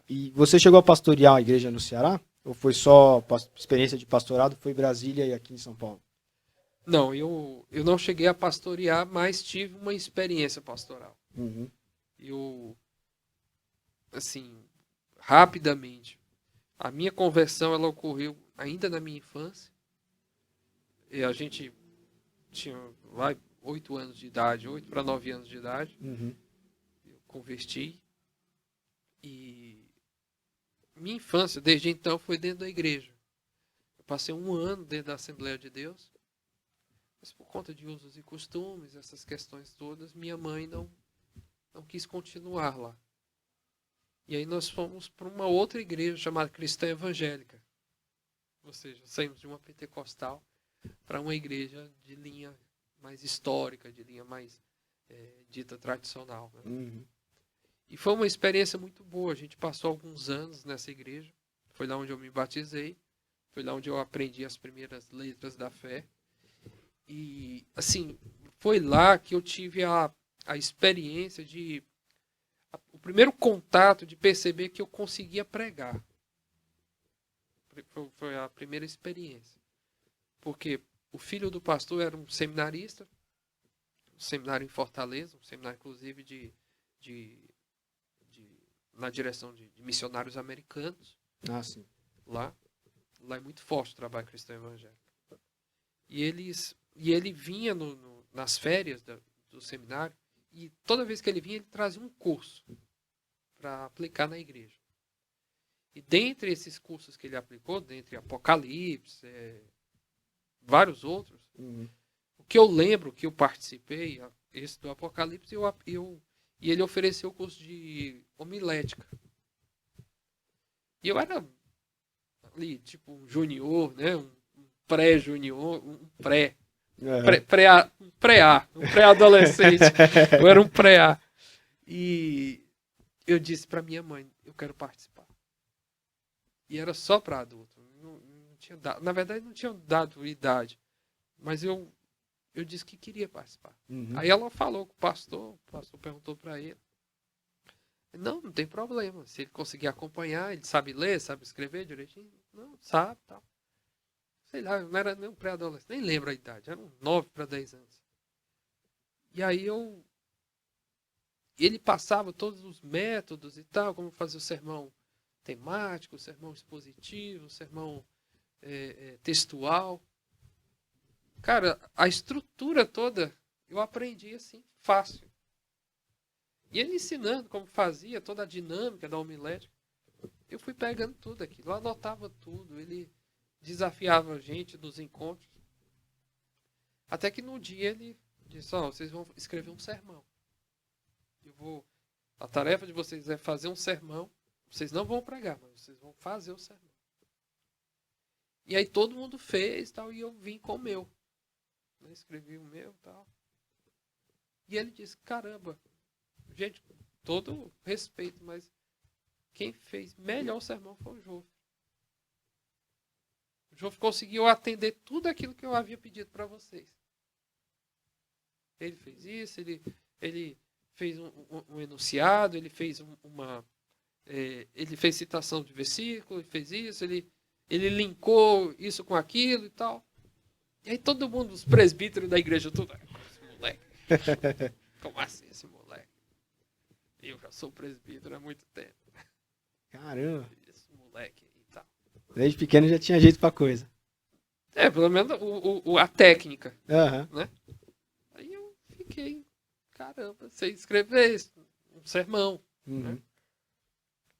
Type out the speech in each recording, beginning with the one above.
E você chegou a pastorear a igreja no Ceará? Ou foi só experiência de pastorado, foi Brasília e aqui em São Paulo? Não, eu não cheguei a pastorear, mas tive uma experiência pastoral. Uhum. Eu, assim, rapidamente, a minha conversão ela ocorreu ainda na minha infância. E a gente tinha lá 8 anos de idade, 8 para 9 anos de idade. Uhum. Eu converti e minha infância, desde então, foi dentro da igreja. Eu passei um ano dentro da Assembleia de Deus, mas por conta de usos e costumes, essas questões todas, minha mãe não quis continuar lá. E aí nós fomos para uma outra igreja chamada Cristã Evangélica. Ou seja, saímos de uma pentecostal para uma igreja de linha mais histórica, de linha mais dita tradicional. Né? Uhum. E foi uma experiência muito boa. A gente passou alguns anos nessa igreja. Foi lá onde eu me batizei. Foi lá onde eu aprendi as primeiras letras da fé. E, assim, foi lá que eu tive a experiência de... O primeiro contato de perceber que eu conseguia pregar. Foi a primeira experiência. Porque o filho do pastor era um seminarista, um seminário em Fortaleza, um seminário, inclusive, de na direção de missionários americanos, Ah, sim. lá. Lá é muito forte o trabalho cristão evangélico. E ele vinha nas férias do seminário, e toda vez que ele vinha, ele trazia um curso para aplicar na igreja. E dentre esses cursos que ele aplicou, dentre Apocalipse, vários outros, Uhum. o que eu lembro que eu participei, esse do Apocalipse, e ele ofereceu o curso de homilética. E eu era ali, tipo, um junior, né? Um pré-junior, um pré. Uhum. Um pré-A, um pré-adolescente. Eu era um pré-A. E eu disse para minha mãe, eu quero participar. E era só para adulto. Não tinha dado, na verdade, não tinha dado idade. Mas eu disse que queria participar. Uhum. Aí ela falou com o pastor perguntou para ele. Não tem problema. Se ele conseguir acompanhar, ele sabe ler, sabe escrever direitinho. Não, sabe, tal. Sei lá, não era nem um pré-adolescente, nem lembro a idade, eram 9 para 10 anos. E aí ele passava todos os métodos e tal, como fazer o sermão temático, o sermão expositivo, o sermão textual. Cara, a estrutura toda eu aprendi assim, fácil. E ele ensinando como fazia, toda a dinâmica da homilética. Eu fui pegando tudo aquilo, eu anotava tudo, ele desafiava a gente nos encontros. Até que no dia ele disse, vocês vão escrever um sermão. A tarefa de vocês é fazer um sermão. Vocês não vão pregar, mas vocês vão fazer o sermão. E aí todo mundo fez tal, e eu vim com o meu. Eu escrevi o meu tal. E ele disse, caramba, gente, com todo respeito, mas quem fez melhor o sermão foi o Jô. O Jô conseguiu atender tudo aquilo que eu havia pedido para vocês. Ele fez isso, ele fez um enunciado, ele fez ele fez citação de versículo, ele fez isso, ele linkou isso com aquilo e tal. E aí todo mundo, os presbíteros da igreja, tudo, esse moleque, como assim esse moleque? Eu já sou presbítero há muito tempo. Caramba. Esse moleque e tal. Desde pequeno já tinha jeito pra coisa. Pelo menos a técnica, Aham. né? Aí eu fiquei, caramba, sei escrever um sermão, Uhum. né?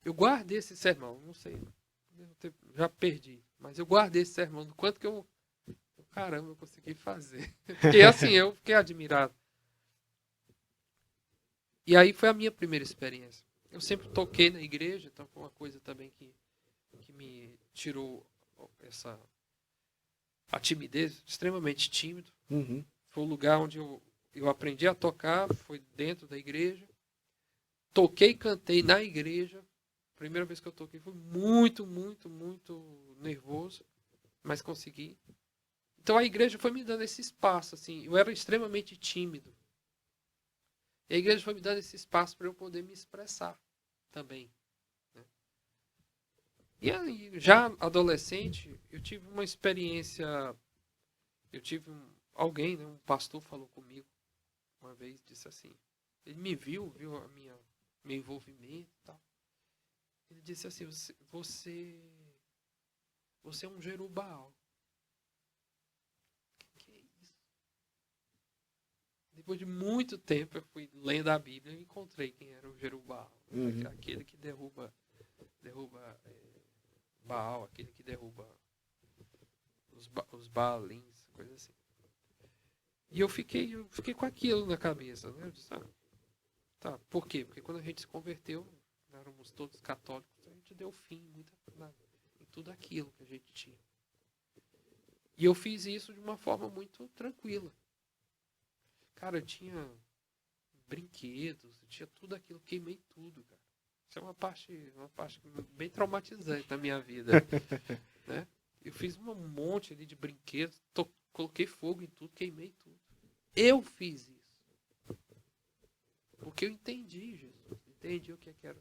Eu guardei esse sermão, não sei, já perdi, mas eu guardei esse sermão do quanto que caramba, eu consegui fazer. Porque assim, eu fiquei admirado. E aí foi a minha primeira experiência. Eu sempre toquei na igreja, então foi uma coisa também que me tirou a timidez, extremamente tímido. Uhum. Foi o lugar onde eu aprendi a tocar, foi dentro da igreja. Toquei e cantei na igreja. Primeira vez que eu toquei foi muito, muito, muito nervoso, mas consegui. Então a igreja foi me dando esse espaço, assim. Eu era extremamente tímido. E a igreja foi me dando esse espaço para eu poder me expressar também. Né? E aí, já adolescente, eu tive uma experiência. Eu tive alguém, né, um pastor falou comigo uma vez, disse assim. Ele me viu meu envolvimento e tal. Ele disse assim: você é um Jerubal. Que é isso? Depois de muito tempo, eu fui lendo a Bíblia e encontrei quem era o Jerubal. Uhum. Aquele que derruba Baal, aquele que derruba os Baalins, coisa assim. E eu fiquei com aquilo na cabeça, né? Eu disse, tá, por quê? Porque quando a gente se converteu, éramos todos católicos, a gente deu fim em tudo aquilo que a gente tinha. E eu fiz isso de uma forma muito tranquila. Cara, eu tinha brinquedos, eu tinha tudo aquilo, queimei tudo, cara. Isso é uma parte bem traumatizante da minha vida, né? Eu fiz um monte ali de brinquedos, coloquei fogo em tudo, queimei tudo. Eu fiz isso. Porque eu entendi Jesus, entendi o que era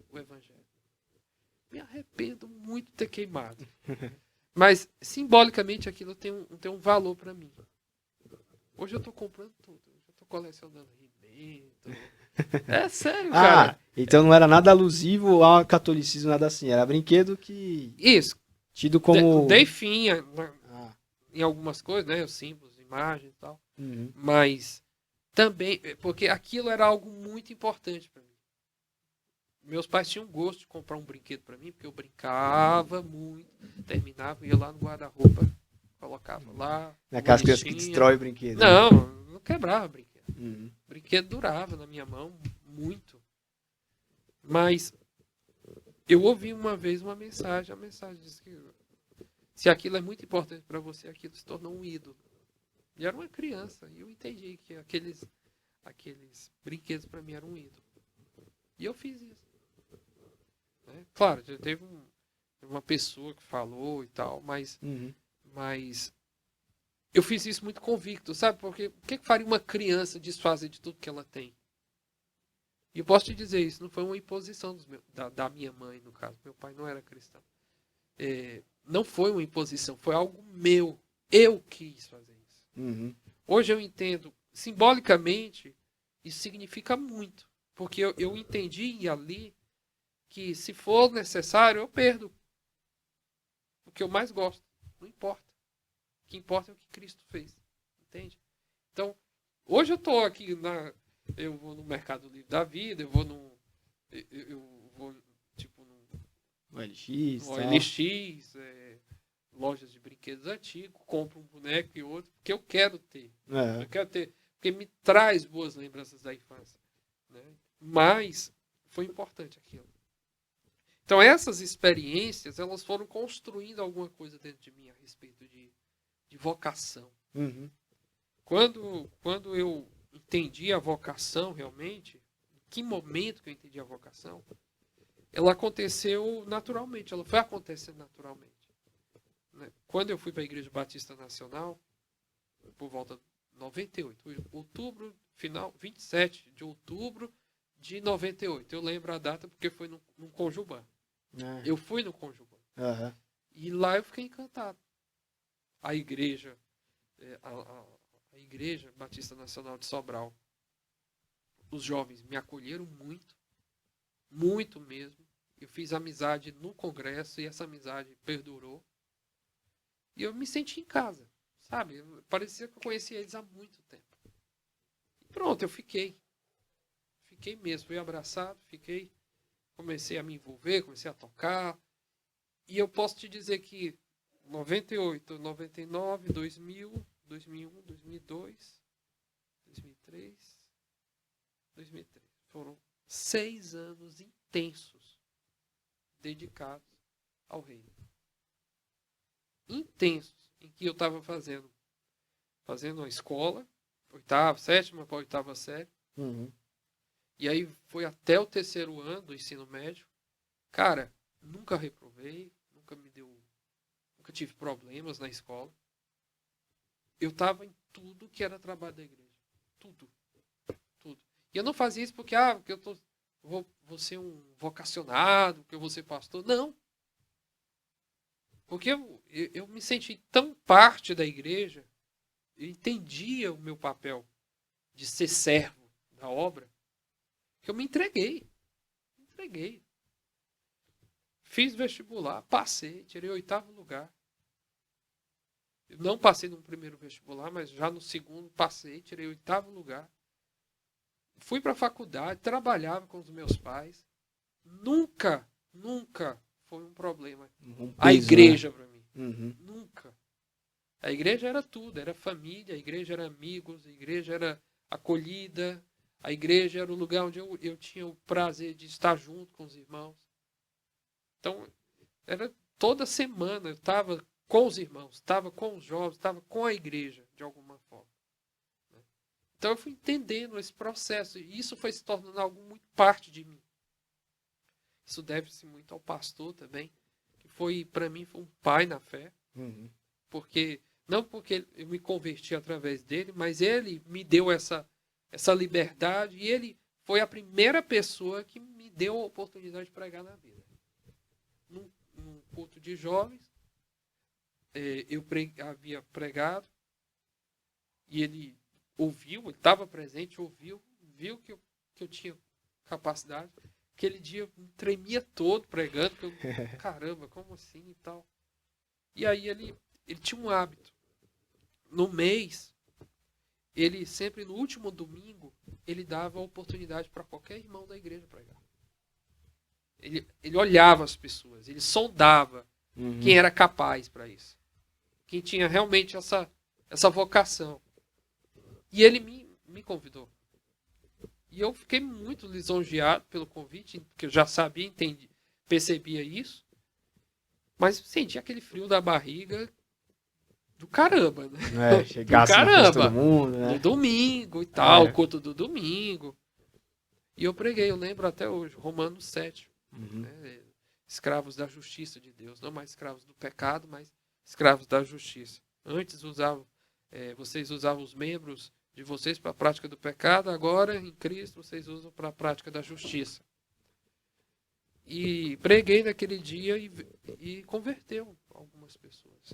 o Evangelho. Me arrependo muito de ter queimado. Mas, simbolicamente, aquilo tem um valor para mim. Hoje eu tô comprando tudo. Hoje eu tô colecionando He-Man. É sério, cara. Então não era nada alusivo ao catolicismo, nada assim. Era brinquedo que... Isso. Tido como... Dei fim em algumas coisas, né? Os símbolos, imagens e tal. Uhum. Mas também... Porque aquilo era algo muito importante para mim. Meus pais tinham gosto de comprar um brinquedo para mim, porque eu brincava muito. Terminava, ia lá no guarda-roupa, colocava lá. Aquelas crianças que destroem o brinquedo. Né? Não quebrava brinquedo. Uhum. O brinquedo durava na minha mão muito. Mas eu ouvi uma vez uma mensagem. A mensagem disse que se aquilo é muito importante para você, aquilo se tornou um ídolo. E era uma criança. E eu entendi que aqueles brinquedos para mim eram um ídolo. E eu fiz isso. Né? Claro, já teve uma pessoa que falou e tal, mas eu fiz isso muito convicto, sabe? Porque o que faria uma criança desfazer de tudo que ela tem? E eu posso te dizer, isso não foi uma imposição da minha mãe, no caso. Meu pai não era cristão. Não foi uma imposição, foi algo meu. Eu quis fazer isso. Uhum. Hoje eu entendo, simbolicamente, isso significa muito. Porque eu entendi ali que se for necessário, eu perdo. O que eu mais gosto. Não importa. O que importa é o que Cristo fez. Entende? Então, hoje eu estou aqui eu vou no Mercado Livre da Vida, eu vou tipo no OLX, no OLX, lojas de brinquedos antigos, compro um boneco e outro, porque eu quero ter. Eu quero ter, porque me traz boas lembranças da infância. Né? Mas foi importante aquilo. Então essas experiências, elas foram construindo alguma coisa dentro de mim a respeito de vocação. Uhum. Quando eu entendi a vocação realmente, em que momento que eu entendi a vocação, ela aconteceu naturalmente, ela foi acontecendo naturalmente. Né? Quando eu fui para a Igreja Batista Nacional, por volta de 98, outubro, final, 27 de outubro de 98. Eu lembro a data porque foi num Conjuban. Eu fui no Conjuban. Uhum. E lá eu fiquei encantado. A igreja, a Igreja Batista Nacional de Sobral, os jovens me acolheram muito, muito mesmo. Eu fiz amizade no congresso e essa amizade perdurou. E eu me senti em casa, sabe? Parecia que eu conhecia eles há muito tempo. E pronto, eu fiquei. Fiquei mesmo, fui abraçado, comecei a me envolver, comecei a tocar. E eu posso te dizer que 98, 99, 2000, 2001, 2002, 2003, 2003. Foram 6 anos intensos dedicados ao reino. Intensos, em que eu estava fazendo uma escola, sétima para oitava série. Uhum. E aí foi até o 3º ano do ensino médio. Cara, nunca reprovei, nunca tive problemas na escola. Eu estava em tudo que era trabalho da igreja. Tudo. E eu não fazia isso porque eu vou ser um vocacionado, porque eu vou ser pastor. Não. Porque eu me senti tão parte da igreja, eu entendia o meu papel de ser servo da obra, que eu me entreguei. Me entreguei. Fiz vestibular, passei, tirei o 8º lugar. Eu não passei no primeiro vestibular, mas já no segundo passei, tirei o 8º lugar. Fui para a faculdade, trabalhava com os meus pais. Nunca foi um problema. A igreja para mim. Nunca. A igreja era tudo, era família, a igreja era amigos, a igreja era acolhida, a igreja era o lugar onde eu tinha o prazer de estar junto com os irmãos. Então, era toda semana eu estava com os irmãos, estava com os jovens, estava com a igreja, de alguma forma. Então eu fui entendendo esse processo, e isso foi se tornando algo muito parte de mim. Isso deve-se muito ao pastor também, que foi, para mim, foi um pai na fé, não porque eu me converti através dele, mas ele me deu essa liberdade, e ele foi a primeira pessoa que me deu a oportunidade de pregar na vida. Num culto de jovens, eu havia pregado, e ele ouviu, ele estava presente, viu que eu tinha capacidade. Aquele dia eu me tremia todo pregando, que eu, caramba, como assim e tal. E aí ele tinha um hábito. No mês, ele sempre, no último domingo, ele dava a oportunidade para qualquer irmão da igreja pregar. Ele olhava as pessoas, ele sondava quem era capaz para isso. Quem tinha realmente essa vocação. E ele me convidou. E eu fiquei muito lisonjeado pelo convite, porque eu já sabia, percebia isso. Mas senti aquele frio da barriga do caramba, né? Chegasse na frente de todo mundo, né? No domingo e tal, o culto do domingo. E eu preguei, eu lembro até hoje, Romanos 7. Né? Escravos da justiça de Deus. Não mais escravos do pecado, mas escravos da justiça. Antes vocês usavam os membros de vocês para a prática do pecado, agora em Cristo vocês usam para a prática da justiça. E preguei naquele dia e converteu algumas pessoas.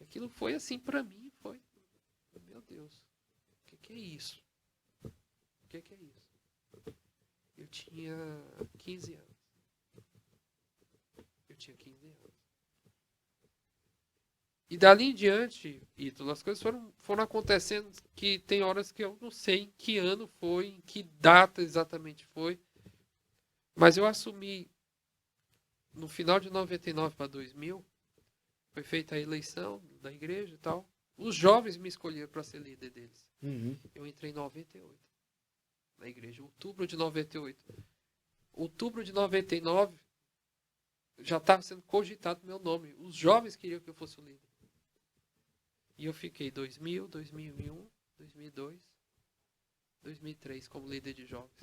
Aquilo foi assim para mim, foi, meu Deus, o que é isso? O que é isso? Eu tinha 15 anos. E dali em diante, Ítalo, as coisas foram acontecendo, que tem horas que eu não sei em que ano foi, em que data exatamente foi. Mas eu assumi no final de 99 para 2000, foi feita a eleição da igreja e tal. Os jovens me escolheram para ser líder deles. Eu entrei em 98 na igreja, outubro de 98. Outubro de 99 já estava sendo cogitado meu nome. Os jovens queriam que eu fosse o líder. E eu fiquei 2000, 2001, 2002, 2003 como líder de jovens.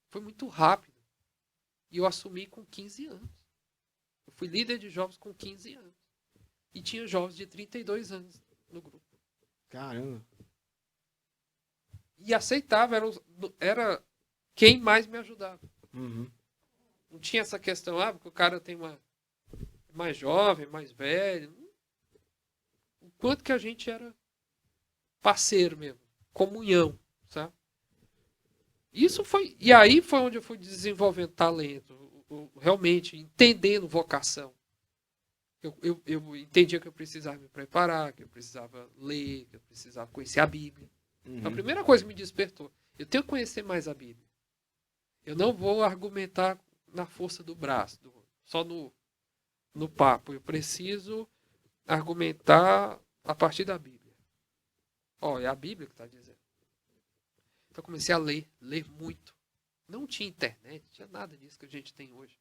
Foi muito rápido. E eu assumi com 15 anos. Eu fui líder de jovens com 15 anos. E tinha jovens de 32 anos no grupo. Caramba. E aceitava, era quem mais me ajudava. Não tinha essa questão, porque o cara tem mais jovem, mais velho. O quanto que a gente era parceiro mesmo. Comunhão, sabe? E aí foi onde eu fui desenvolvendo talento. Realmente, entendendo vocação. Eu entendia que eu precisava me preparar, que eu precisava ler, que eu precisava conhecer a Bíblia. A primeira coisa que me despertou, eu tenho que conhecer mais a Bíblia. Eu não vou argumentar na força do braço, só no papo. Eu preciso argumentar a partir da Bíblia. É a Bíblia que está dizendo. Então eu comecei a ler muito. Não tinha internet, não tinha nada disso que a gente tem hoje.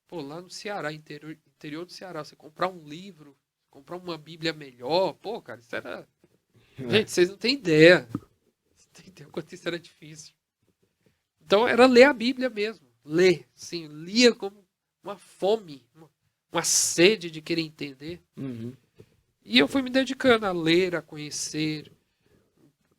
Lá no Ceará, interior do Ceará, você comprar um livro, comprar uma Bíblia melhor, cara, isso era... Gente, vocês não têm ideia. Vocês não têm ideia o quanto isso era difícil. Então era ler a Bíblia mesmo. Ler, sim, lia como uma fome, uma sede de querer entender. E eu fui me dedicando a ler, a conhecer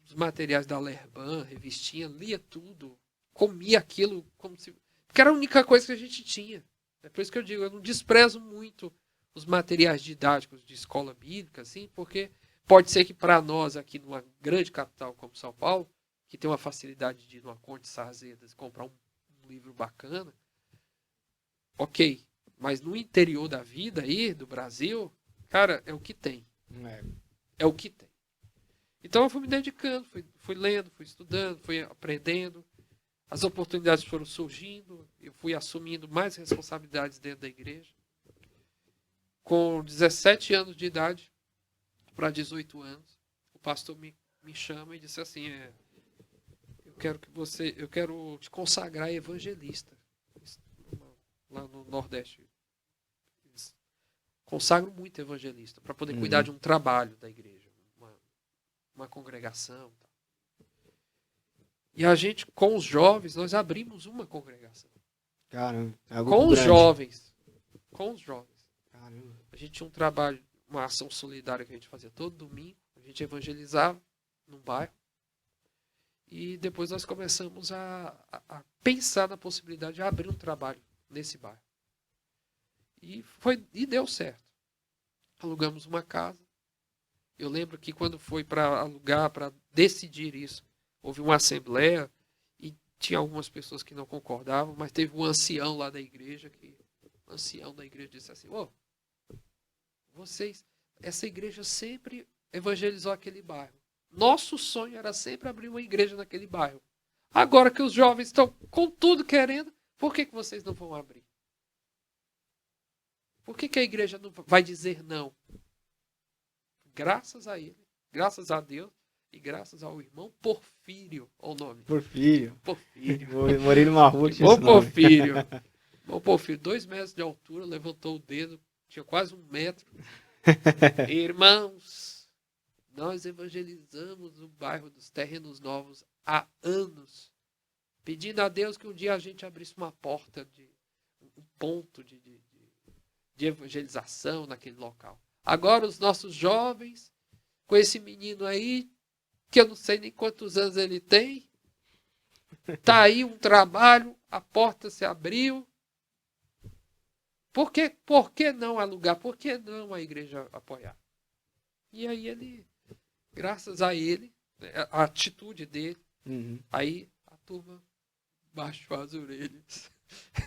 os materiais da Lerban, revistinha, lia tudo, comia aquilo como se... Porque era a única coisa que a gente tinha. É por isso que eu digo, eu não desprezo muito os materiais didáticos de escola bíblica, assim, porque pode ser que para nós aqui numa grande capital como São Paulo, que tem uma facilidade de ir numa Conde Sarzedas comprar um livro bacana, ok. Mas no interior da vida aí, do Brasil, cara, é o que tem. É. É o que tem. Então eu fui me dedicando, fui lendo, fui estudando, fui aprendendo. As oportunidades foram surgindo, eu fui assumindo mais responsabilidades dentro da igreja. Com 17 anos de idade, para 18 anos, o pastor me chama e disse assim, eu quero te consagrar evangelista. Lá no Nordeste. Eles consagram muito evangelista para poder cuidar de um trabalho da igreja, uma congregação. E a gente, com os jovens, nós abrimos uma congregação. Caramba. Com os jovens. Com os jovens. Caramba. A gente tinha um trabalho, uma ação solidária que a gente fazia todo domingo. A gente evangelizava num bairro. E depois nós começamos a pensar na possibilidade de abrir um trabalho nesse bairro. E deu certo. Alugamos uma casa. Eu lembro que quando foi para alugar, para decidir isso, houve uma assembleia e tinha algumas pessoas que não concordavam, mas teve um ancião lá da igreja o ancião da igreja disse assim: essa igreja sempre evangelizou aquele bairro. Nosso sonho era sempre abrir uma igreja naquele bairro. Agora que os jovens estão com tudo querendo, por que vocês não vão abrir? Por que a igreja não vai dizer não? Graças a ele, graças a Deus e graças ao irmão Porfírio, o nome. Porfírio. Porfírio. Morei numa rua que tinha Ô esse nome. Porfírio. Ô Porfírio, 2 metros de altura, levantou o dedo, tinha quase 1 metro. Irmãos, nós evangelizamos o bairro dos Terrenos Novos há anos, pedindo a Deus que um dia a gente abrisse uma porta, um ponto de evangelização naquele local. Agora os nossos jovens, com esse menino aí, que eu não sei nem quantos anos ele tem, tá aí um trabalho, a porta se abriu. Por que não alugar? Por que não a igreja apoiar? E aí ele, graças a ele, a atitude dele, aí a turma baixou as orelhas.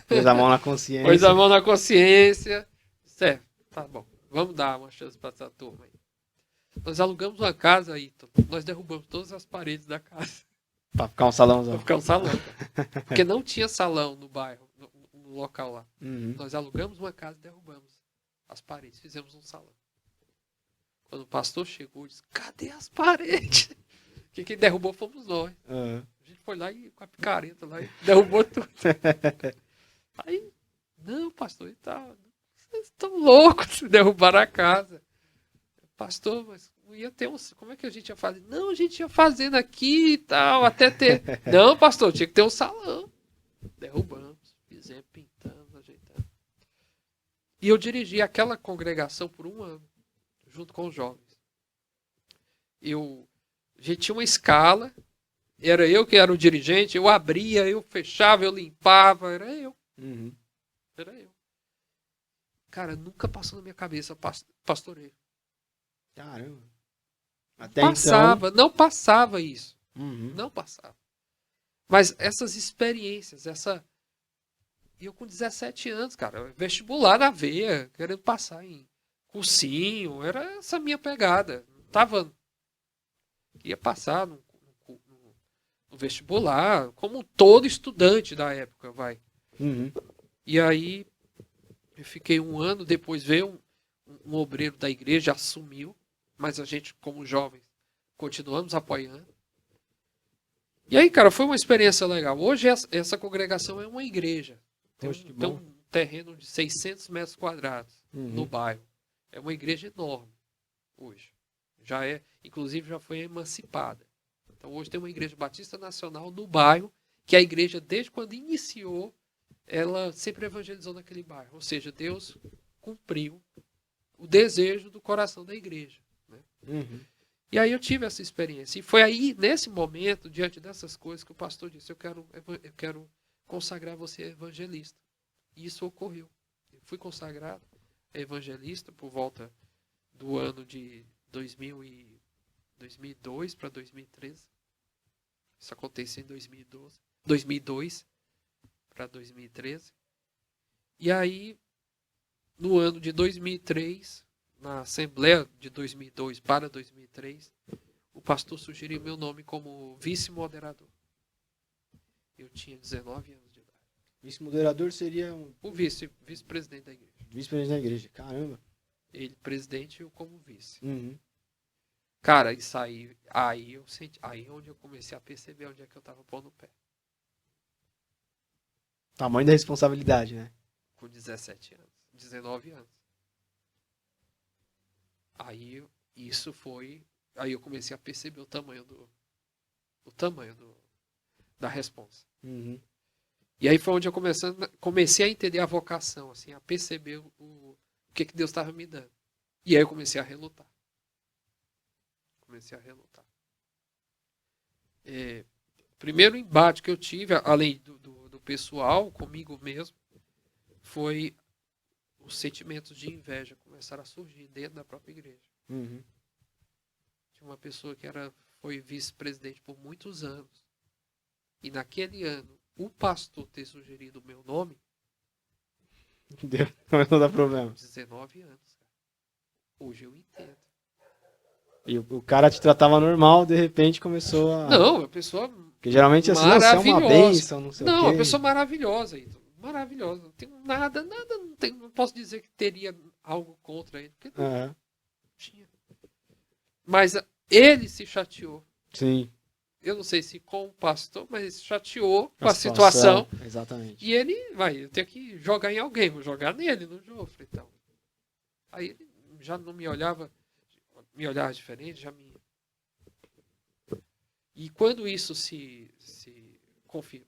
Pôs a mão na consciência. Pôs a mão na consciência. Certo, tá bom. Vamos dar uma chance para essa turma aí. Nós alugamos uma casa aí, nós derrubamos todas as paredes da casa. Pra ficar um salãozão. Pra ficar um salão. Cara. Porque não tinha salão no bairro, no local lá. Nós alugamos uma casa e derrubamos as paredes, fizemos um salão. Quando o pastor chegou, disse: cadê as paredes? Quem derrubou fomos nós. A gente foi lá e com a picareta lá e derrubou tudo. Aí, não, pastor, vocês estão loucos se derrubaram a casa. Pastor, mas não ia ter como é que a gente ia fazer? Não, a gente ia fazendo aqui e tal, até ter... Não, pastor, tinha que ter um salão. Derrubamos, fizemos, pintamos, ajeitamos. E eu dirigi aquela congregação por 1 ano, junto com os jovens. A gente tinha uma escala, era eu que era o dirigente, eu abria, eu fechava, eu limpava, era eu. Era eu. Cara, nunca passou na minha cabeça pastoreio. Caramba. Até Passava, então... não passava isso. Não passava. Mas essas experiências, E eu com 17 anos, cara, vestibular na veia, querendo passar em cursinho, era essa minha pegada. Não tava... Ia passar no vestibular, como todo estudante da época, vai. E aí, eu fiquei 1 ano, depois veio um obreiro da igreja, assumiu, mas a gente, como jovens, continuamos apoiando. E aí, cara, foi uma experiência legal. Hoje, essa congregação é uma igreja. Tem um terreno de 600 metros quadrados no bairro. É uma igreja enorme, hoje. Inclusive, já foi emancipada. Então, hoje tem uma igreja batista nacional no bairro, que a igreja, desde quando iniciou, ela sempre evangelizou naquele bairro. Ou seja, Deus cumpriu o desejo do coração da igreja. Né? E aí eu tive essa experiência. E foi aí, nesse momento, diante dessas coisas, que o pastor disse: eu quero consagrar você evangelista. E isso ocorreu. fui consagrado evangelista por volta do ano de 2002 para 2013. Isso aconteceu em 2002 para 2013. E aí, no ano de 2003, na Assembleia de 2002 para 2003, o pastor sugeriu meu nome como vice-moderador. Eu tinha 19 anos de idade. Vice-moderador seria O vice-presidente da igreja. vice-presidente da igreja. Caramba. Ele presidente e eu como vice. Uhum. Cara, isso aí eu senti, aí onde eu comecei a perceber onde é que eu tava pondo o pé. Tamanho da responsabilidade, né? Com 17 anos, 19 anos. Aí eu comecei a perceber o tamanho da responsa. Uhum. E aí foi onde eu comecei a entender a vocação, assim, a perceber o que Deus estava me dando. E aí eu comecei a relutar. Primeiro embate que eu tive, além do pessoal, comigo mesmo, foi os sentimentos de inveja começaram a surgir dentro da própria igreja. Uhum. Tinha uma pessoa que foi vice-presidente por muitos anos. E naquele ano, o pastor ter sugerido o meu nome, Deu. Não dá problema. 19 anos. Cara. Hoje eu entendo. E o cara te tratava normal, de repente começou a... Não, a pessoa Porque geralmente assim, não, você é uma bênção, não sei o quê. Não, a pessoa maravilhosa. Maravilhosa. Não tenho nada, não posso dizer que teria algo contra ele. Porque não tinha. Mas ele se chateou. Sim. Eu não sei se com o pastor, mas se chateou com a situação. Exatamente. E ele eu tenho que jogar em alguém, vou jogar nele, no Jofre. Então. Aí ele já não me olhava diferente, já me... E quando isso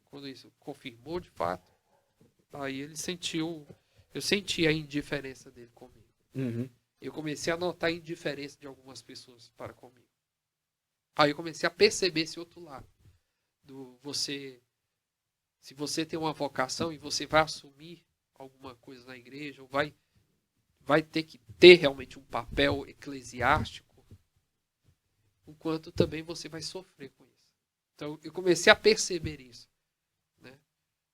quando isso confirmou de fato, aí ele eu senti a indiferença dele comigo. Uhum. Eu comecei a notar a indiferença de algumas pessoas para comigo. Aí eu comecei a perceber esse outro lado. Se você tem uma vocação e você vai assumir alguma coisa na igreja, ou vai ter que ter realmente um papel eclesiástico, o quanto também você vai sofrer com isso. Então eu comecei a perceber isso. Né?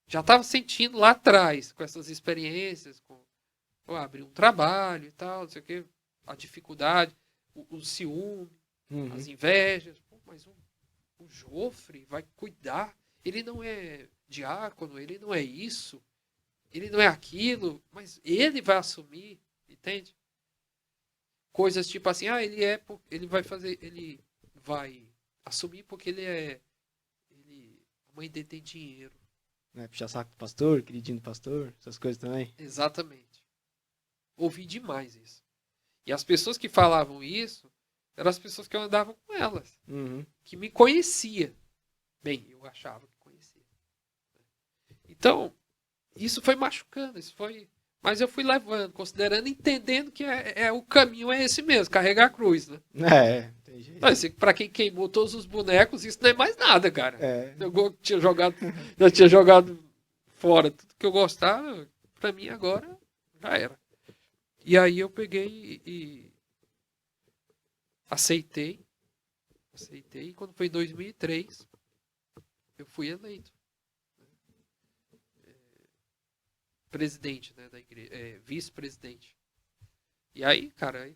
Já estava sentindo lá atrás, com essas experiências, abrir um trabalho e tal, não sei o quê, a dificuldade, o ciúme, as invejas. Pô, mas o Jofre vai cuidar, ele não é diácono, ele não é isso, ele não é aquilo, mas ele vai assumir, entende? Coisas tipo assim, ele vai assumir porque a mãe dele tem dinheiro. Puxar saco do pastor, queridinho do pastor, essas coisas também. Exatamente. Ouvi demais isso. E as pessoas que falavam isso eram as pessoas que eu andava com elas. Uhum. Que me conhecia. Bem, eu achava que conhecia. Então, isso foi machucando, mas eu fui levando, considerando, entendendo que o caminho é esse mesmo, carregar a cruz, né? Tem jeito. Pra quem queimou todos os bonecos, isso não é mais nada, cara. Eu já tinha jogado fora tudo que eu gostava, pra mim agora já era. E aí eu peguei e aceitei, e quando foi em 2003, eu fui eleito. Presidente, né, da igreja, vice-presidente. E aí, cara, aí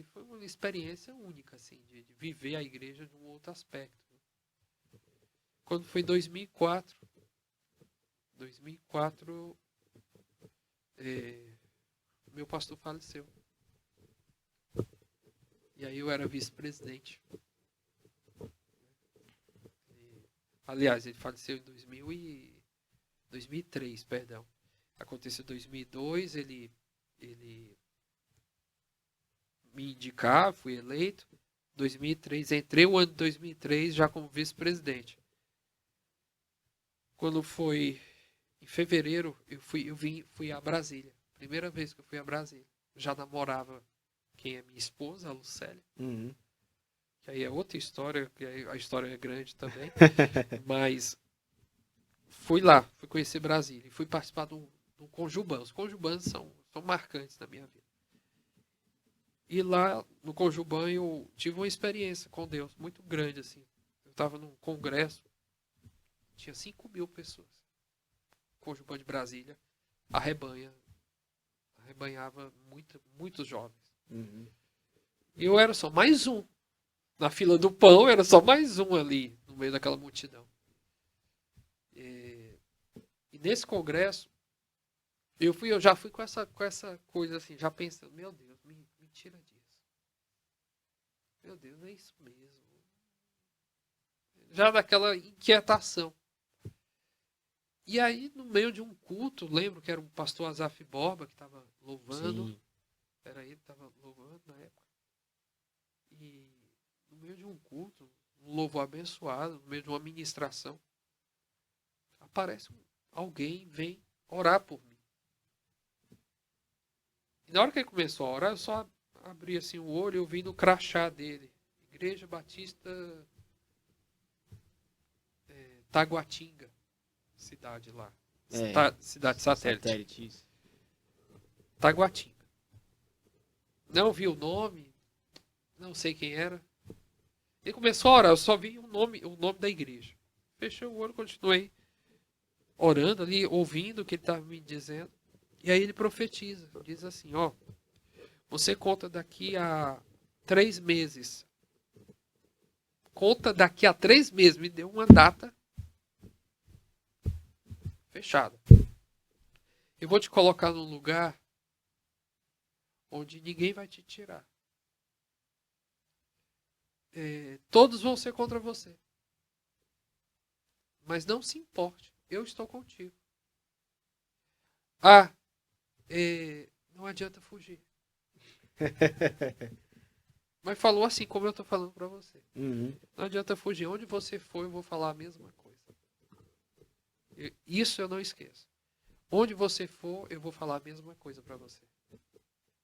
foi uma experiência única, assim, de viver a igreja de um outro aspecto. Quando foi em 2004, meu pastor faleceu. E aí eu era vice-presidente. Aliás, ele faleceu em 2003, perdão. Aconteceu em 2002, ele me indicar, fui eleito. 2003, entrei o ano de 2003 já como vice-presidente. Quando foi em fevereiro, eu fui a Brasília. Primeira vez que eu fui a Brasília. Já namorava quem é minha esposa, a Lucélia. Uhum. Que aí é outra história, que aí a história é grande também. Mas fui conhecer Brasília. E fui participar de um Conjuban. Os Conjubans são marcantes na minha vida. E lá no Conjuban eu tive uma experiência com Deus muito grande, assim. Eu estava num congresso, tinha 5.000 pessoas. Conjuban de Brasília, arrebanhava muitos jovens. Uhum. E eu era só mais um. Na fila do pão, era só mais um ali, no meio daquela multidão. E nesse congresso, eu já fui com essa coisa assim, já pensando, meu Deus, me tira disso. Meu Deus, é isso mesmo. Já daquela inquietação. E aí, no meio de um culto, lembro que era o pastor Azaf Borba que estava louvando. Sim. Era ele que estava louvando na época. E no meio de um culto, um louvor abençoado, no meio de uma ministração, aparece alguém, vem orar por mim. E na hora que ele começou a orar, eu só abri assim o olho e eu vi no crachá dele. Igreja Batista Taguatinga, cidade lá. Cidade satélite. Isso. Taguatinga. Não vi o nome, não sei quem era. Ele começou a orar, eu só vi o nome da igreja. Fechei o olho, continuei orando ali, ouvindo o que ele estava me dizendo. E aí ele profetiza, diz assim, ó, você conta daqui a 3 meses. Conta daqui a 3 meses, me deu uma data fechada. Eu vou te colocar num lugar onde ninguém vai te tirar. Todos vão ser contra você. Mas não se importe, eu estou contigo. Não adianta fugir. Mas falou assim como eu estou falando para você. Uhum. Não adianta fugir. Onde você for, eu vou falar a mesma coisa. Isso eu não esqueço. Onde você for, eu vou falar a mesma coisa para você.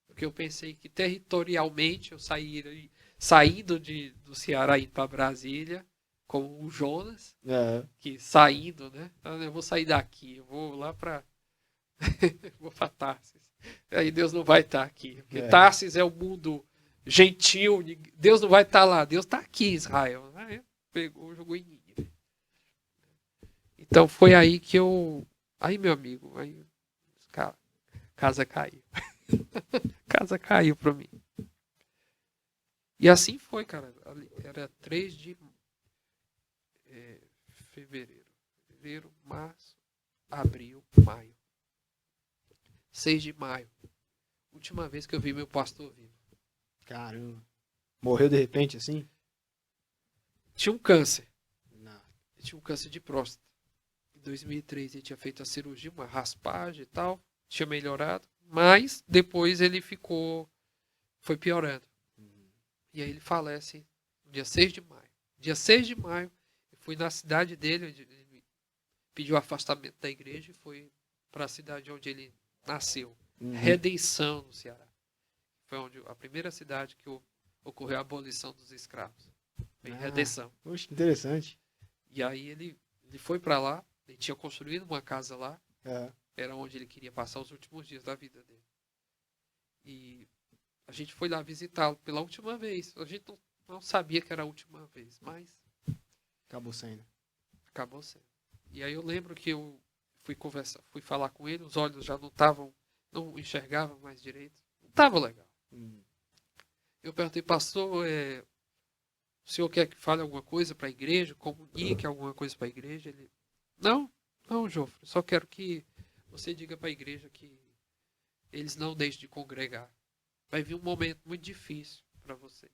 Porque eu pensei que territorialmente eu saindo do Ceará indo para Brasília, como o Jonas, que saindo, né? Eu vou sair daqui, eu vou lá para vou para Tarsis. Aí Deus não vai estar aqui, porque Tarsis é o mundo gentil, Deus não vai estar lá, Deus está aqui, Israel. Aí pegou, jogou em mim. Então foi aí que aí meu amigo, aí casa caiu. Casa caiu para mim. E assim foi, cara. Era 3 de fevereiro, março, abril, maio. 6 de maio. Última vez que eu vi meu pastor vivo. Caramba. Morreu de repente assim? Tinha um câncer. Não. Ele tinha um câncer de próstata. Em 2003 ele tinha feito a cirurgia, uma raspagem e tal. Tinha melhorado. Mas depois ele foi piorando. E aí ele falece no dia 6 de maio. Dia 6 de maio, eu fui na cidade dele, ele pediu afastamento da igreja e foi para a cidade onde ele nasceu. Redenção, no Ceará. Foi a primeira cidade que ocorreu a abolição dos escravos. Foi em Redenção. Poxa, que interessante. E aí ele foi para lá, ele tinha construído uma casa lá, era onde ele queria passar os últimos dias da vida dele. E a gente foi lá visitá-lo pela última vez. A gente não sabia que era a última vez, mas acabou sendo. E aí eu lembro que eu fui falar com ele, os olhos já não enxergavam mais direito. Não estava legal. Eu perguntei, pastor, o senhor quer que fale alguma coisa para a igreja? Comunique alguma coisa para a igreja? Ele, não, Jofre, só quero que você diga para a igreja que eles não deixem de congregar. Vai vir um momento muito difícil para vocês.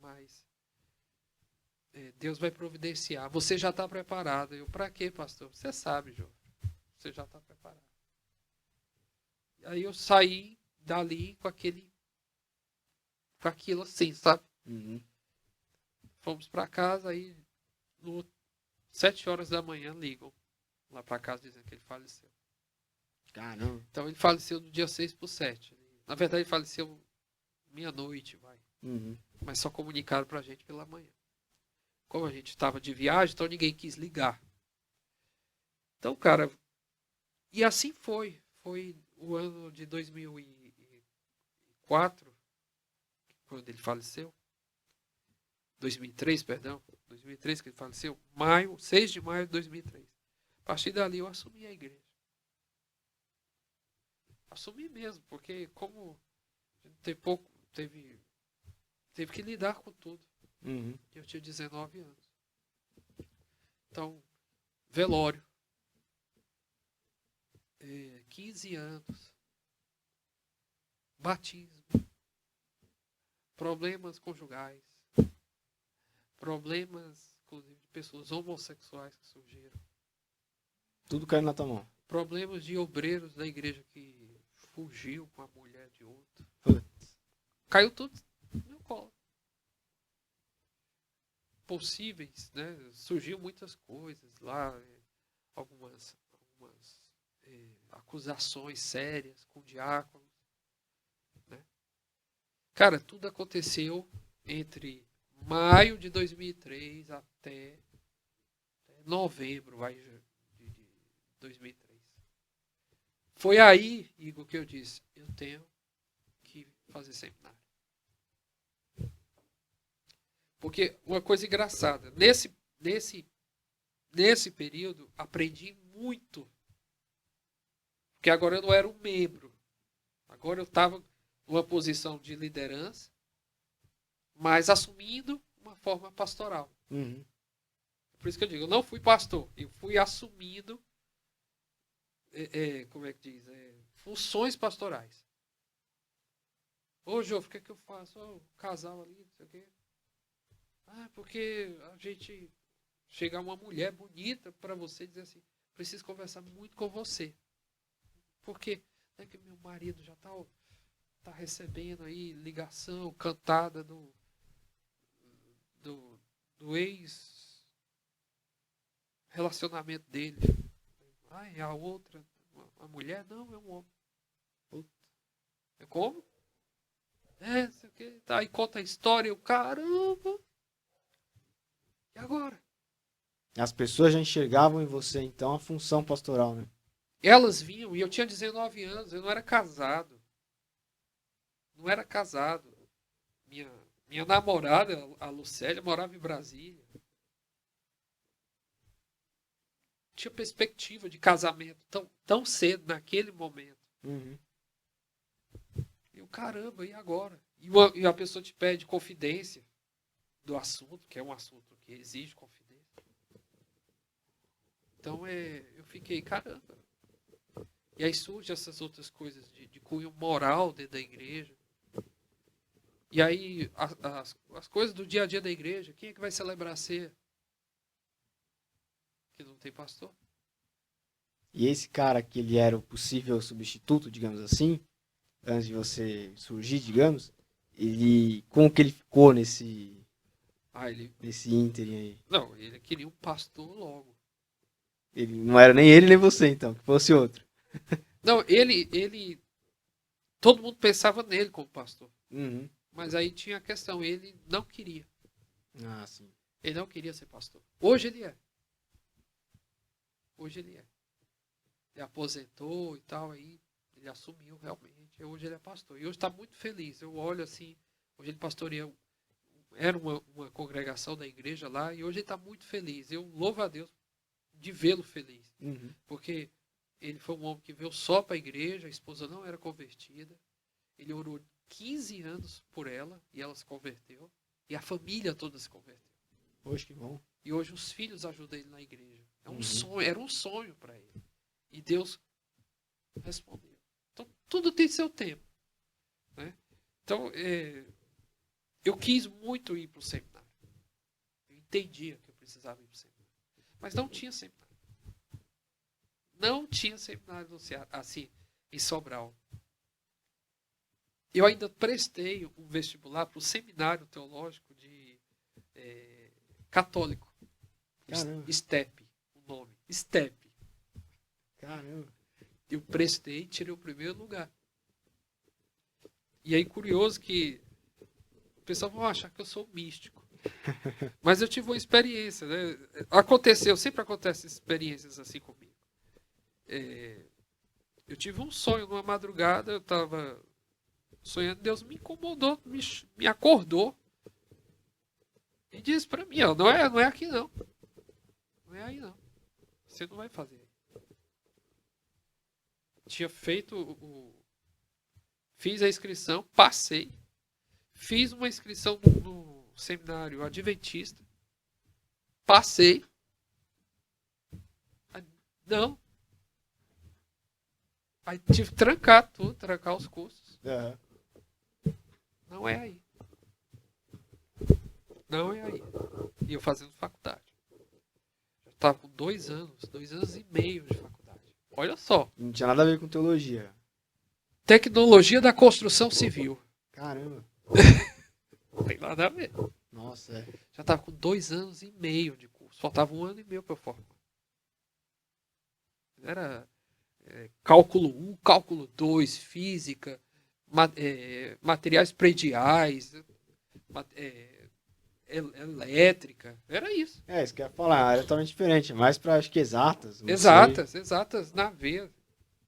Mas Deus vai providenciar. Você já está preparado. Eu, para quê, pastor? Você sabe, Jofre. Você já está preparado. Aí eu saí dali com aquilo assim, sabe? Fomos para casa, aí 7 horas da manhã ligam lá para casa dizendo que ele faleceu. Caramba. Então ele faleceu no dia 6/7. Na verdade ele faleceu meia-noite, vai. Mas só comunicaram pra gente pela manhã. Como a gente estava de viagem, então ninguém quis ligar. Então, cara, E assim foi. Foi o ano de 2004, quando ele faleceu. 2003, perdão. 2003 que ele faleceu. 6 de maio de 2003. A partir dali eu assumi a igreja. Assumi mesmo, porque como teve que lidar com tudo. Uhum. Eu tinha 19 anos. Então, velório. 15 anos. Batismo. Problemas conjugais. Problemas, inclusive, de pessoas homossexuais que surgiram. Tudo caiu na tua mão. Problemas de obreiros da igreja que fugiu com a mulher de outro. Putz. Caiu tudo no meu colo. Possíveis, né? Surgiu muitas coisas lá, algumas acusações sérias com diáconos, né? Cara, tudo aconteceu entre maio de 2003 até novembro de 2003. Foi aí, Igor, que eu disse, eu tenho que fazer seminário. Porque uma coisa engraçada, nesse período, aprendi muito. Porque agora eu não era um membro. Agora eu estava numa posição de liderança, mas assumindo uma forma pastoral. Uhum. Por isso que eu digo, eu não fui pastor. Eu fui assumindo, como é que diz? Funções pastorais. Ô, Jô, o que é que eu faço? O casal ali, não sei o quê. Porque a gente chegar uma mulher bonita para você e dizer assim, preciso conversar muito com você. Porque é que meu marido já tá recebendo aí ligação, cantada do ex relacionamento dele. A outra, a mulher, não, é um homem. Puta. É como? Não sei o que. Tá, aí conta a história, caramba. E agora? As pessoas já enxergavam em você, então, a função pastoral, né? Elas vinham, e eu tinha 19 anos, eu não era casado. Não era casado. Minha namorada, a Lucélia, morava em Brasília. Tinha perspectiva de casamento tão cedo, naquele momento. Uhum. E o caramba, e agora? E a pessoa te pede confidência do assunto, que é um assunto que exige confidência. Então eu fiquei, caramba. E aí surgem essas outras coisas de cunho moral dentro da igreja. E aí as coisas do dia a dia da igreja, quem é que vai celebrar a ceia? Que não tem pastor. E esse cara que ele era o possível substituto, digamos assim, antes de você surgir, digamos, como que ele ficou nesse ínterim aí? Não, ele queria um pastor logo. Ele não era nem ele nem você, então, que fosse outro. Não, todo mundo pensava nele como pastor. Uhum. Mas aí tinha a questão, ele não queria. Ah, sim. Ele não queria ser pastor. Hoje ele é. Hoje ele é. Ele aposentou e tal, aí ele assumiu realmente. Hoje ele é pastor. E hoje está muito feliz. Eu olho assim, hoje ele pastoreia, era uma congregação da igreja lá, e hoje ele está muito feliz. Eu louvo a Deus de vê-lo feliz. Uhum. Porque ele foi um homem que veio só para a igreja, a esposa não era convertida. Ele orou 15 anos por ela e ela se converteu. E a família toda se converteu. Poxa, que bom. E hoje os filhos ajudam ele na igreja. É um Uhum. sonho, era um sonho para ele. E Deus respondeu. Então, tudo tem seu tempo. Né? Então, eu quis muito ir para o seminário. Eu entendia que eu precisava ir para o seminário. Mas não tinha seminário. Não tinha seminário no Ceará, assim, em Sobral. Eu ainda prestei um vestibular para o seminário teológico católico. Caramba. STEP, o nome. STEP. Caramba. Eu prestei e tirei o primeiro lugar. E aí, curioso que o pessoal vai achar que eu sou místico. Mas eu tive uma experiência, né? Sempre acontecem experiências assim comigo. Eu tive um sonho numa madrugada, eu estava sonhando, Deus me incomodou, me acordou e disse para mim, ó, não é aqui não. Não é aí não. Você não vai fazer. Tinha feito fiz a inscrição, passei. Fiz uma inscrição no seminário adventista. Passei. Não. Aí tive que trancar tudo, trancar os cursos. Não é aí. Não é aí. E eu fazendo faculdade. Eu estava com 2 anos e meio de faculdade. Olha só. Não tinha nada a ver com teologia. Tecnologia da construção civil. Caramba. Não tem nada a ver. Nossa, Já estava com 2 anos e meio de curso. Faltava 1 ano e meio para eu formar. Era cálculo 1, cálculo 2, física, materiais prediais, elétrica. Era isso. Isso que eu ia falar, é totalmente diferente. Mais pra, acho que exatas. Não Exatas, nada a ver.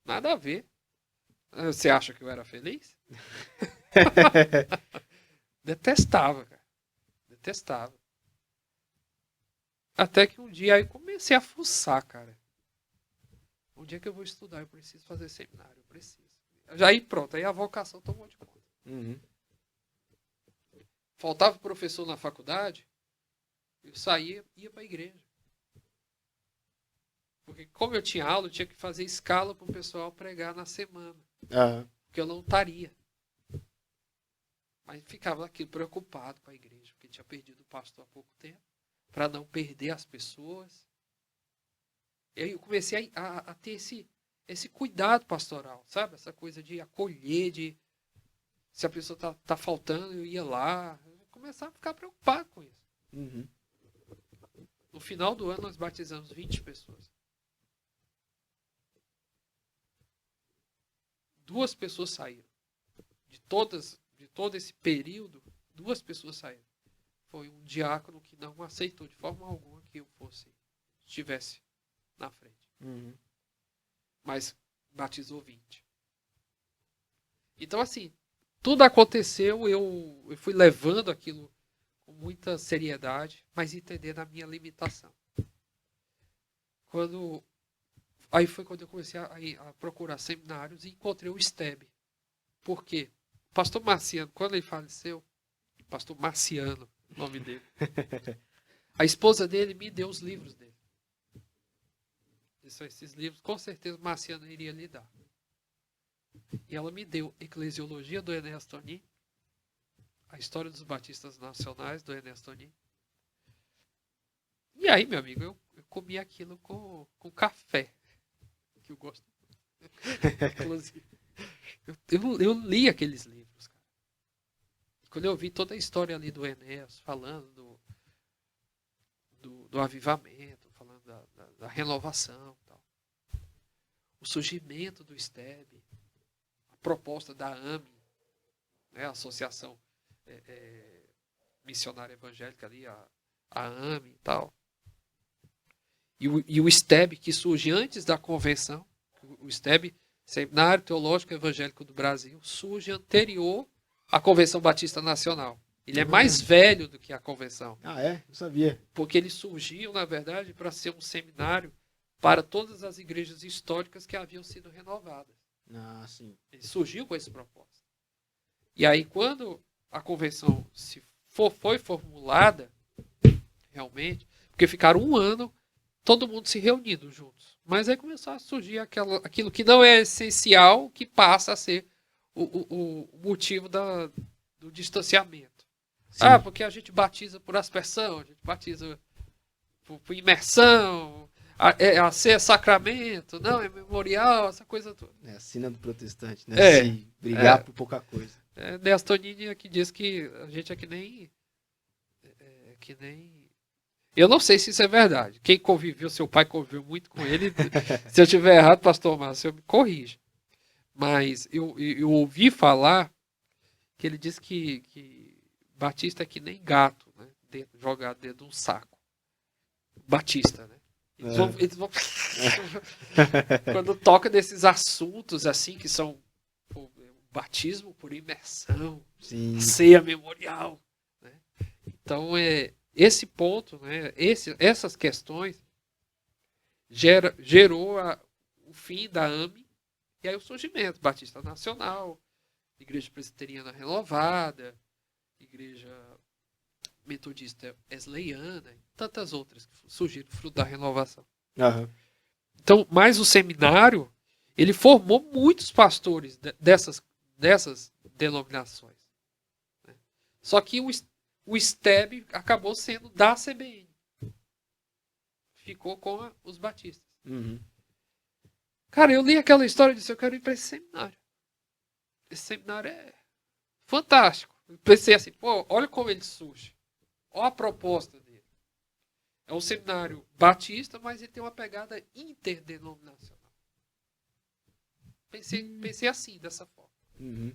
Nada a ver. Você acha que eu era feliz? Detestava, cara. Detestava. Até que um dia aí comecei a fuçar, cara. Um dia que eu vou estudar, eu preciso fazer seminário, eu preciso. Já aí pronto, aí a vocação tomou de conta. Uhum. Faltava professor na faculdade, eu saía e ia para a igreja. Porque como eu tinha aula, eu tinha que fazer escala para o pessoal pregar na semana. Porque eu não estaria. Mas ficava aqui preocupado com a igreja, porque tinha perdido o pastor há pouco tempo, para não perder as pessoas. E aí eu comecei a ter esse cuidado pastoral, sabe? Essa coisa de acolher, de se a pessoa tá faltando, eu ia lá. Eu começava a ficar preocupado com isso. Uhum. No final do ano, nós batizamos 20 pessoas. 2 pessoas saíram. De todo esse período, 2 pessoas saíram. Foi um diácono que não aceitou de forma alguma que eu estivesse na frente. Uhum. Mas batizou 20. Então, assim, tudo aconteceu, eu fui levando aquilo com muita seriedade, mas entendendo a minha limitação. Aí foi quando eu comecei a procurar seminários e encontrei o STEB. Por quê? O pastor Marciano, quando ele faleceu, pastor Marciano, o nome dele, a esposa dele me deu os livros dele. Esses livros, com certeza, Marciano iria lhe dar. E ela me deu Eclesiologia do Enéas Tonin, a História dos Batistas Nacionais do Enéas Tonin. E aí, meu amigo, eu comi aquilo com café, que eu gosto. Inclusive, eu li aqueles livros, cara. Quando eu vi toda a história ali do Enéas, falando do avivamento, falando da renovação, tal. O surgimento do STEB, a proposta da AME, né, a Associação Missionária Evangélica ali, a AME e tal. E o STEB, que surge antes da convenção, o STEB, Seminário Teológico Evangélico do Brasil, surge anterior à Convenção Batista Nacional. Ele é mais velho do que a convenção. Não sabia. Porque ele surgiu, na verdade, para ser um seminário para todas as igrejas históricas que haviam sido renovadas. Sim. Ele surgiu com esse propósito. E aí, quando a convenção foi formulada, realmente, porque ficaram 1 ano todo mundo se reunindo juntos. Mas aí começou a surgir aquilo que não é essencial, que passa a ser o motivo do distanciamento. Sim. Porque a gente batiza por aspersão, a gente batiza por imersão, a ser sacramento, não, é memorial, essa coisa toda. É a sina do protestante, né? Se brigar por pouca coisa. Enéas Tonin que diz que a gente é que nem... Eu não sei se isso é verdade. Quem conviveu, seu pai conviveu muito com ele. Se eu estiver errado, pastor Márcio, me corrija. Mas eu ouvi falar que ele diz que Batista é que nem gato, né? Jogado dentro de um saco. Batista, né? Eles vão quando toca desses assuntos assim que são pô, batismo por imersão, Sim. ceia memorial, né? Então esse ponto, né? Essas questões gerou o fim da AME e aí o surgimento Batista Nacional, Igreja Presbiteriana Renovada, Igreja Metodista Wesleyana, e tantas outras que surgiram fruto da renovação. Aham. Então, mas o seminário, ele formou muitos pastores dessas denominações, né? Só que o STEB acabou sendo da CBN. Ficou com os batistas. Uhum. Cara, eu li aquela história e disse, eu quero ir para esse seminário. Esse seminário é fantástico. Eu pensei assim, pô, olha como ele surge. Olha a proposta dele. É um seminário batista, mas ele tem uma pegada interdenominacional. Pensei assim, dessa forma. Uhum.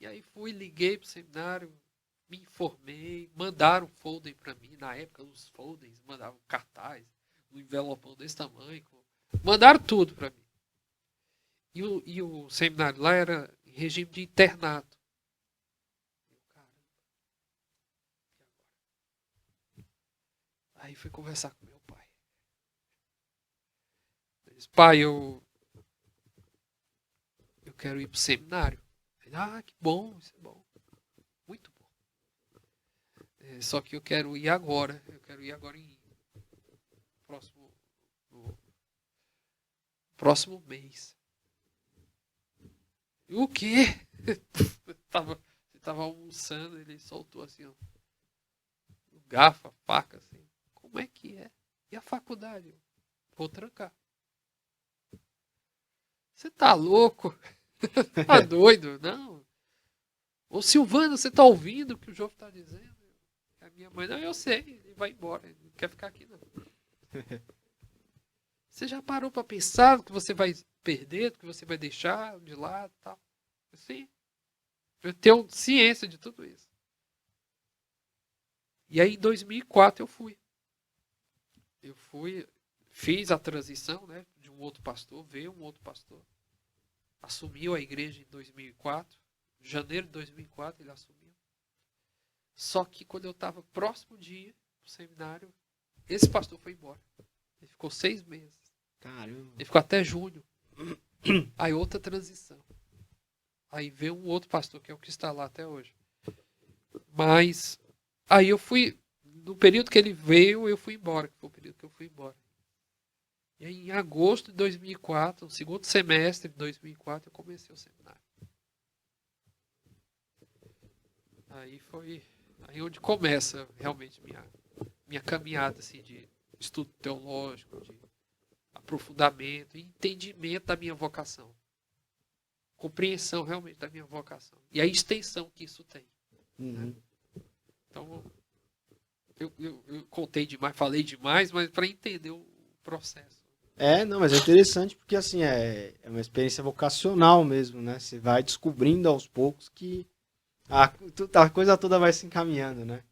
E aí fui, liguei pro seminário, me informei, mandaram um folder para mim. Na época, os folders mandavam cartaz, um envelopão desse tamanho. Mandaram tudo para mim. E o seminário lá era em regime de internato. Aí fui conversar com meu pai. Ele disse, pai, eu quero ir pro seminário. Ele, que bom, isso é bom. Muito bom. Só que eu quero ir agora. Eu quero ir agora no próximo mês. E o quê? Você tava almoçando, ele soltou assim, ó, garfo, faca, assim. Como é que é? E a faculdade? Vou trancar. Você tá louco? Tá doido? Não. Ô Silvano, você tá ouvindo o que o João tá dizendo? A minha mãe, não, eu sei, ele vai embora, ele não quer ficar aqui não. Você já parou para pensar do que você vai perder, do que você vai deixar de lado e tal? Sim. Eu tenho ciência de tudo isso. E aí em 2004 eu fui. Fiz a transição, né, de um outro pastor, veio um outro pastor. Assumiu a igreja em 2004. Em janeiro de 2004 ele assumiu. Só que quando eu estava próximo dia do seminário, esse pastor foi embora. Ele ficou 6 meses. Caramba. Ele ficou até junho. Aí outra transição. Aí veio um outro pastor, que é o que está lá até hoje. Mas aí eu fui, no período que ele veio, eu fui embora. Que foi o período que eu fui embora. E aí, em agosto de 2004, no segundo semestre de 2004, eu comecei o seminário. Aí foi aí onde começa realmente minha caminhada assim, de estudo teológico, de aprofundamento, entendimento da minha vocação. Compreensão realmente da minha vocação. E a extensão que isso tem. Uhum. Né? Então, eu contei demais, falei demais, mas para entender o processo. Não, mas é interessante porque assim, é uma experiência vocacional mesmo, né? Você vai descobrindo aos poucos que a coisa toda vai se encaminhando, né?